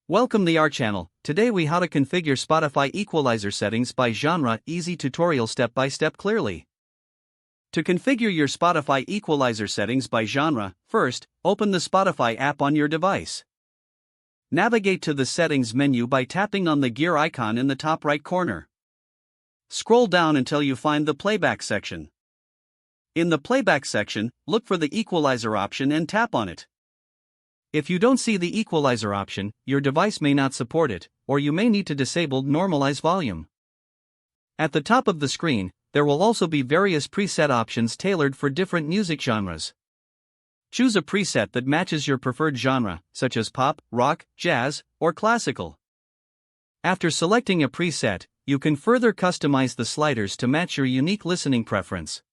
Welcome to our channel. Today we how to configure Spotify equalizer settings by genre, easy tutorial step by step clearly. To configure your Spotify equalizer settings by genre, first, open the Spotify app on your device. Navigate to the settings menu by tapping on the gear icon in the top right corner. Scroll down until you find the playback section. In the playback section, look for the equalizer option and tap on it. If you don't see the equalizer option, your device may not support it, or you may need to disable normalize volume. At the top of the screen, there will also be various preset options tailored for different music genres. Choose a preset that matches your preferred genre, such as pop, rock, jazz, or classical. After selecting a preset, you can further customize the sliders to match your unique listening preference.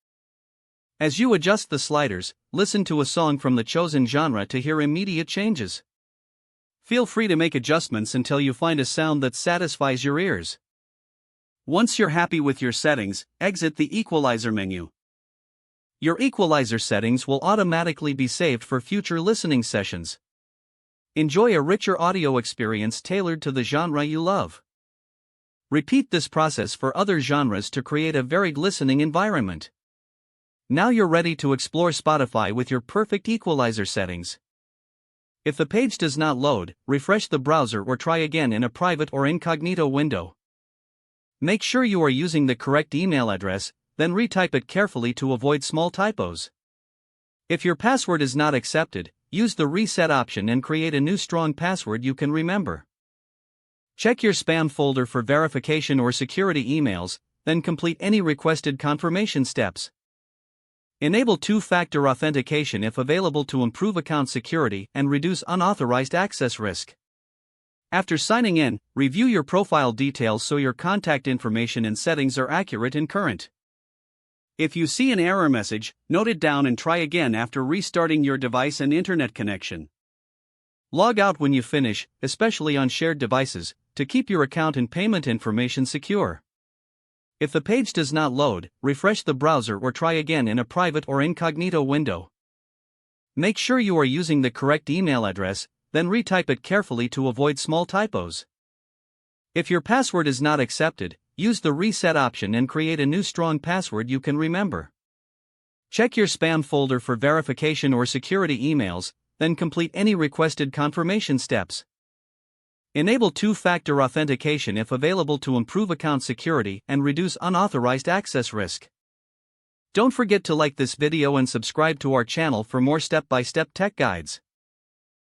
As you adjust the sliders, listen to a song from the chosen genre to hear immediate changes. Feel free to make adjustments until you find a sound that satisfies your ears. Once you're happy with your settings, exit the equalizer menu. Your equalizer settings will automatically be saved for future listening sessions. Enjoy a richer audio experience tailored to the genre you love. Repeat this process for other genres to create a varied listening environment. Now you're ready to explore Spotify with your perfect equalizer settings. If the page does not load, refresh the browser or try again in a private or incognito window. Make sure you are using the correct email address, then retype it carefully to avoid small typos. If your password is not accepted, use the reset option and create a new strong password you can remember. Check your spam folder for verification or security emails, then complete any requested confirmation steps. Enable two-factor authentication if available to improve account security and reduce unauthorized access risk. After signing in, review your profile details so your contact information and settings are accurate and current. If you see an error message, note it down and try again after restarting your device and internet connection. Log out when you finish, especially on shared devices, to keep your account and payment information secure. If the page does not load, refresh the browser or try again in a private or incognito window. Make sure you are using the correct email address, then retype it carefully to avoid small typos. If your password is not accepted, use the reset option and create a new strong password you can remember. Check your spam folder for verification or security emails, then complete any requested confirmation steps. Enable two-factor authentication if available to improve account security and reduce unauthorized access risk. Don't forget to like this video and subscribe to our channel for more step-by-step tech guides.